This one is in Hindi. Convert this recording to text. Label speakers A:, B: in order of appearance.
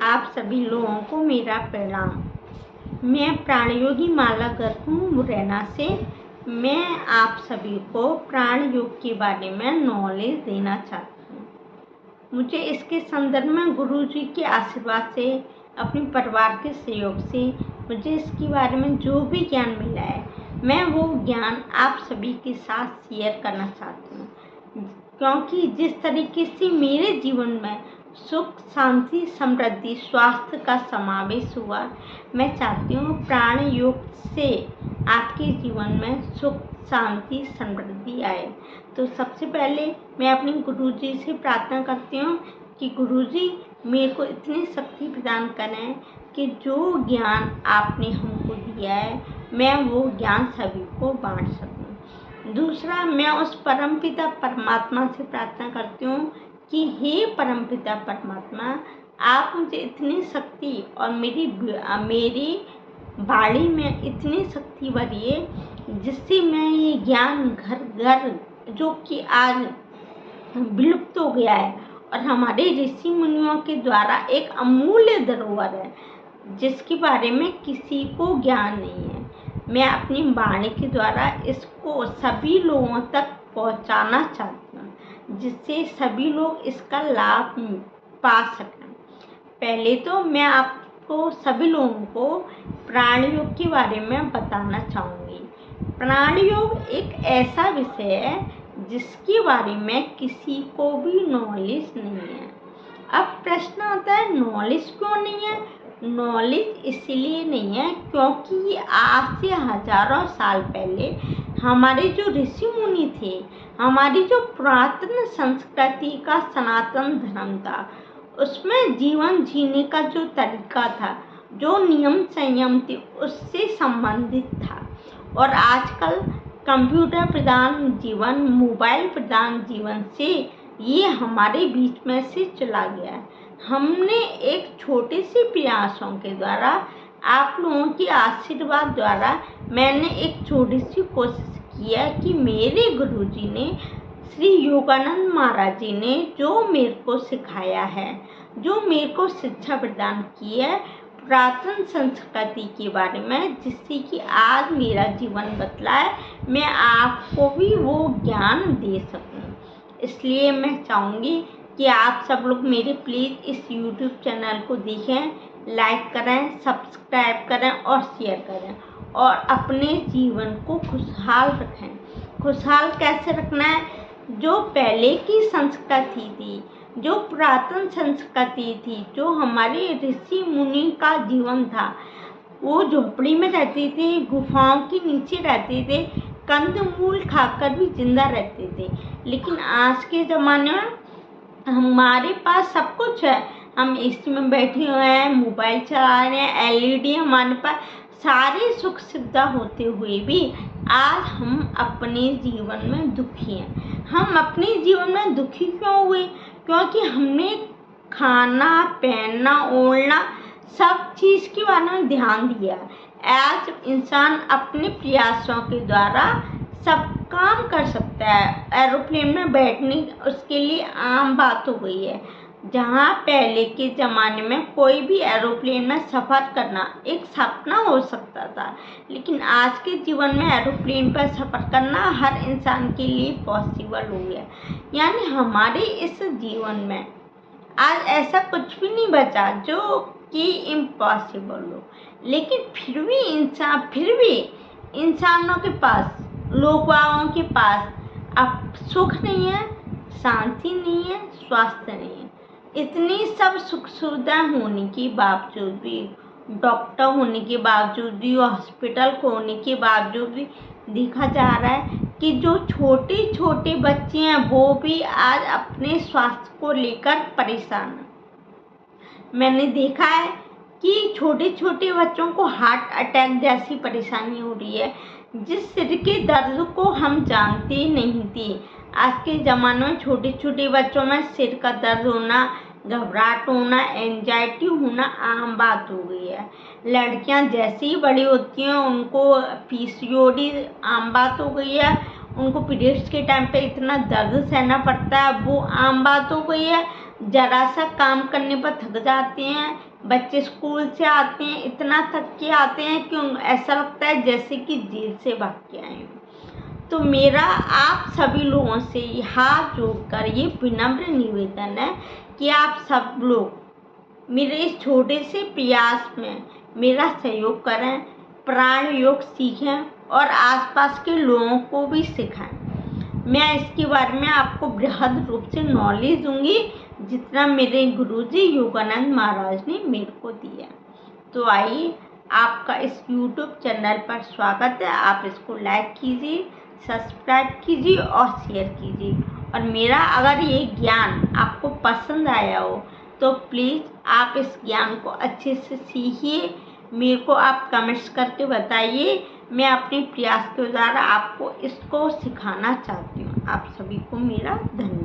A: आप सभी लोगों को मेरा प्रणाम। मैं प्राणयोगी माला गर्ग हूँ मुरैना से। मैं आप सभी को प्राण योग के बारे में नॉलेज देना चाहती हूँ। मुझे इसके संदर्भ में गुरु जी के आशीर्वाद से, अपने परिवार के सहयोग से मुझे इसके बारे में जो भी ज्ञान मिला है, मैं वो ज्ञान आप सभी के साथ शेयर करना चाहती हूँ। क्योंकि जिस तरीके से मेरे जीवन में सुख, शांति, समृद्धि, स्वास्थ्य का समावेश हुआ, मैं चाहती हूँ प्राण योग से आपके जीवन में सुख, शांति, समृद्धि आए। तो सबसे पहले मैं अपने गुरुजी से प्रार्थना करती हूँ कि गुरुजी मेरे को इतनी शक्ति प्रदान करें कि जो ज्ञान आपने हमको दिया है, मैं वो ज्ञान सभी को बांट सकूँ। दूसरा, मैं उस परमपिता परमात्मा से प्रार्थना करती हूँ कि हे परमपिता परमात्मा, आप मुझे इतनी शक्ति और मेरी वाणी में इतनी शक्ति भरिए जिससे मैं ये ज्ञान घर घर, जो कि आज विलुप्त हो गया है और हमारे ऋषि मुनियों के द्वारा एक अमूल्य धरोहर है, जिसके बारे में किसी को ज्ञान नहीं है, मैं अपनी वाणी के द्वारा इसको सभी लोगों तक पहुंचाना चाहती हूँ, जिससे सभी लोग इसका लाभ पा सकें। पहले तो मैं आपको सभी लोगों को प्राण योग के बारे में बताना चाहूँगी। प्राण योग एक ऐसा विषय है जिसके बारे में किसी को भी नॉलेज नहीं है। अब प्रश्न आता है, नॉलेज क्यों नहीं है? नॉलेज इसलिए नहीं है क्योंकि ये आज से हजारों साल पहले हमारे जो ऋषि मुनि थे, हमारी जो पुरातन संस्कृति का सनातन धर्म था, उसमें जीवन जीने का जो तरीका था, जो नियम संयम थे, उससे संबंधित था। और आजकल कंप्यूटर प्रधान जीवन, मोबाइल प्रधान जीवन से ये हमारे बीच में से चला गया है। हमने एक छोटे से प्रयासों के द्वारा, आप लोगों के आशीर्वाद द्वारा, मैंने एक छोटी सी कोशिश की है कि मेरे गुरुजी ने, श्री योगानंद महाराज जी ने जो मेरे को सिखाया है, जो मेरे को शिक्षा प्रदान की है पुरातन संस्कृति के बारे में, जिससे कि आज मेरा जीवन बदला है, मैं आपको भी वो ज्ञान दे सकूं। इसलिए मैं चाहूँगी कि आप सब लोग मेरे प्लीज़ इस YouTube चैनल को देखें, लाइक करें, सब्सक्राइब करें और शेयर करें, और अपने जीवन को खुशहाल रखें। खुशहाल कैसे रखना है? जो पहले की संस्कृति थी, जो पुरातन संस्कृति थी, जो हमारे ऋषि मुनि का जीवन था, वो झोपड़ी में रहते थे, गुफाओं के नीचे रहते थे, कंदमूल खाकर भी जिंदा रहते थे। लेकिन आज के ज़माने में हमारे पास सब कुछ है, हम एसी में बैठे हुए हैं, मोबाइल चला रहे हैं, LED हमारे पास, सारी सुख सुविधा होते हुए भी आज हम अपने जीवन में दुखी हैं। हम अपने जीवन में दुखी क्यों हुए? क्योंकि हमने खाना, पहनना, ओढ़ना, सब चीज़ के बारे में ध्यान दिया। आज इंसान अपने प्रयासों के द्वारा सब काम कर सकता है। एरोप्लेन में बैठने उसके लिए आम बात हो गई है, जहाँ पहले के ज़माने में कोई भी एरोप्लेन में सफ़र करना एक सपना हो सकता था, लेकिन आज के जीवन में एरोप्लेन पर सफ़र करना हर इंसान के लिए पॉसिबल हो गया। यानी हमारे इस जीवन में आज ऐसा कुछ भी नहीं बचा जो कि इम्पॉसिबल हो, लेकिन फिर भी इंसानों के पास, लोगों के पास अब सुख नहीं है, शांति नहीं है, स्वास्थ्य नहीं है। इतनी सब सुख सुविधा होने के बावजूद भी, डॉक्टर होने के बावजूद भी, हॉस्पिटल को होने के बावजूद भी देखा जा रहा है कि जो छोटे छोटे बच्चे हैं वो भी आज अपने स्वास्थ्य को लेकर परेशान हैं। मैंने देखा है कि छोटे छोटे बच्चों को हार्ट अटैक जैसी परेशानी हो रही है, जिस सिर के दर्द को हम जानते नहीं थे। आज के ज़माने में छोटे छोटे बच्चों में सिर का दर्द होना, घबराहट होना, एंजाइटी होना आम बात हो गई है। लड़कियां जैसे ही बड़ी होती हैं उनको PCOD आम बात हो गई है। उनको पीरियड्स के टाइम पे इतना दर्द सहना पड़ता है, वो आम बात हो गई है। ज़रा सा काम करने पर थक जाते हैं। बच्चे स्कूल से आते हैं, इतना थक के आते हैं कि ऐसा लगता है जैसे कि जेल से भाग के आए हों। तो मेरा आप सभी लोगों से हाथ जोड़कर ये विनम्र निवेदन है कि आप सब लोग मेरे इस छोटे से प्रयास में मेरा सहयोग करें, प्राण योग सीखें और आसपास के लोगों को भी सिखाएं। मैं इसके बारे में आपको बृहद रूप से नॉलेज दूंगी, जितना मेरे गुरुजी योगानंद महाराज ने मेरे को दिया। तो आइए, आपका इस YouTube चैनल पर स्वागत है। आप इसको लाइक कीजिए, सब्सक्राइब कीजिए और शेयर कीजिए। और मेरा अगर ये ज्ञान आपको पसंद आया हो तो प्लीज़ आप इस ज्ञान को अच्छे से सीखिए। मेरे को आप कमेंट्स करके बताइए। मैं अपने प्रयास के द्वारा आपको इसको सिखाना चाहती हूँ। आप सभी को मेरा धन्यवाद।